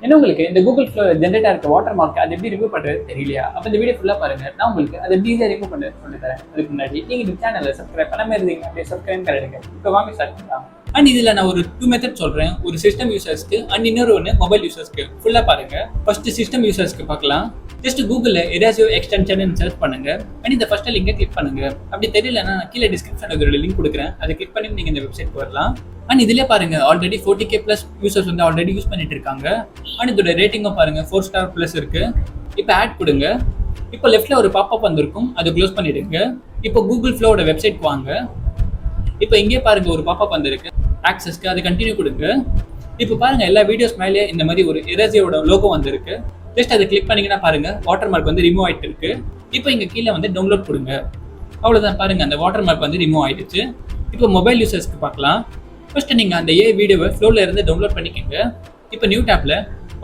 ஏன்னா உங்களுக்கு இந்த கூகுள் ஃப்ளோ ஜென்ரேட்டா இருக்க வாட்டர் மார்க் அது எப்படி ரிமூவ் பண்றது தெரியலையா? அப்ப இந்த வீடியோ ஃபுல்லா பாருங்க. நான் உங்களுக்கு அதை எப்படி ஈஸியா ரிமூவ் பண்ண சொல்லி தரேன். அதுக்கு முன்னாடி நீங்க இந்த சேனலை சப்ஸ்கிரைப் பண்ணாம இருந்தீங்க அப்படியே சப்ஸ்கிரைப் பண்ணிடுங்க. இப்போ வாங்க ஸ்டார்ட் பண்ணலாம். அண்ட் இதுல நான் ஒரு 2 மெத்தட் சொல்றேன். ஒரு சிஸ்டம் யூசர்ஸ்க்கு அண்ட் இன்னொரு ஒன்று மொபைல் யூசர்ஸ்க்கு. ஃபுல்லா பாருங்க. ஃபர்ஸ்ட் சிஸ்டம் யூசர்ஸ்க்கு பார்க்கலாம். ஜஸ்ட் கூகுள்ல எராசியோ எக்ஸ்டென்ஷன் சர்ச் பண்ணுங்க. அண்ட் இந்த ஃபர்ஸ்ட் லிங்கை கிளிக் பண்ணுங்க. அப்படி தெரியலன்னா நான் கீழே டிஸ்கிரிப்ஷன்ல ஒரு லிங்க் கொடுக்குறேன். அதை கிளிக் பண்ணி நீங்க இந்த வெப்சைட் வரலாம். அண்ட் இதுல பாருங்க ஆல்ரெடி 40K பிளஸ் யூசர்ஸ் வந்து ஆல்ரெடி யூஸ் பண்ணிட்டு இருக்காங்க. அண்ட் இதோட ரேட்டிங்கும் பாருங்க 4 ஸ்டார் பிளஸ் இருக்கு. இப்போ ஆட் கொடுங்க. இப்போ லெஃப்ட்ல ஒரு பாப்அப் வந்திருக்கும், அதை க்ளோஸ் பண்ணிடுங்க. இப்போ கூகுள் ஃப்ளோவோட வெப்சைட் வாங்க. இப்போ இங்கே பாருங்க ஒரு பாப்அப் வந்திருக்கு ஆக்சஸ்க்கு, அதை கண்டினியூ கொடுங்க. இப்போ பாருங்க எல்லா வீடியோஸ் மேலேயே இந்த மாதிரி ஒரு எராசியோட லோகோ வந்திருக்கு. ஜஸ்ட் அதை கிளிக் பண்ணீங்கன்னா பாருங்க வாட்டர் மார்க் வந்து ரிமூவ் ஆயிட்டு இருக்கு. இப்போ இங்க கீழே வந்து டவுன்லோட் கொடுங்க. அவ்வளோதான், பாருங்க அந்த வாட்டர் மார்க் வந்து ரிமூவ் ஆயிடுச்சு. இப்போ மொபைல் யூசர்ஸ்க்கு பார்க்கலாம். ஃபர்ஸ்ட் நீங்க அந்த வீடியோவை ஃப்ளோல இருந்து டவுன்லோட் பண்ணிக்கோங்க. இப்போ நியூ டேப்ல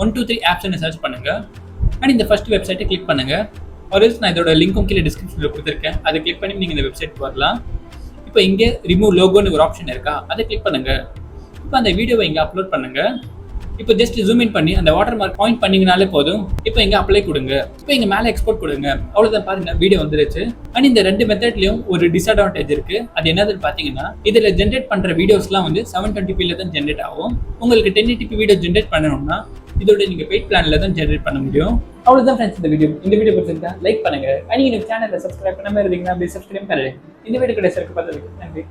1 2 3 ஆப்ஷனை சர்ச் பண்ணுங்க. அண்ட் இந்த ஃபர்ஸ்ட் வெப்சைட்டை கிளிக் பண்ணுங்க. ஒரு நான் இதோட லிங்க்கும் கீழே டிஸ்கிரிப்ஷன்ல கொடுத்துருக்கேன், அதை கிளிக் பண்ணி நீங்க இந்த வெப்சைட் வரலாம். இப்போ இங்கே ரிமூவ் லோகோன்னு ஒரு ஆப்ஷன் இருக்கா, அதை கிளிக் பண்ணுங்க. இப்போ அந்த வீடியோவை இங்கே அப்லோட் பண்ணுங்க. இப்போ ஜஸ்ட் ஜூம் இன் பண்ணி அந்த வாட்டர் மார்க் பாயிண்ட் பண்ணீங்கனாலே போதும். இப்போ இங்க அப்ளை கொடுங்க. இப்போ இங்க மேலே எக்ஸ்போர்ட் கொடுங்க. அவ்வளவுதான், பாருங்க வீடியோ வந்துருச்சு. அண்ட் இந்த ரெண்டு மெத்தட்லயும் ஒரு டிஸ்அட்வான்டேஜ் இருக்கு. அது என்னதுன்னு பாத்தீங்கன்னா இதுல ஜென்ரேட் பண்ற வீடியோஸ்லாம் வந்து 720p தான் ஜென்ரேட் ஆகும். உங்களுக்கு 1080p வீடியோ ஜென்ரேட் பண்ணணும்னா இதோட நீங்க பெய்ட் பிளான்ல தான் ஜென்ரேட் பண்ண முடியும். அவ்வளவுதான் ஃப்ரெண்ட்ஸ், இந்த வீடியோ பிடிச்சிருந்தா லைக் பண்ணுங்க. அண்ட் நீங்க சேனலை சப்ஸ்கிரைப் பண்ணாம இருந்தீங்கன்னா அப்படியே சப்ஸ்கிரைப் பண்ணுங்க. இந்த வீடியோ கடைசி பார்த்ததுக்கு நன்றி.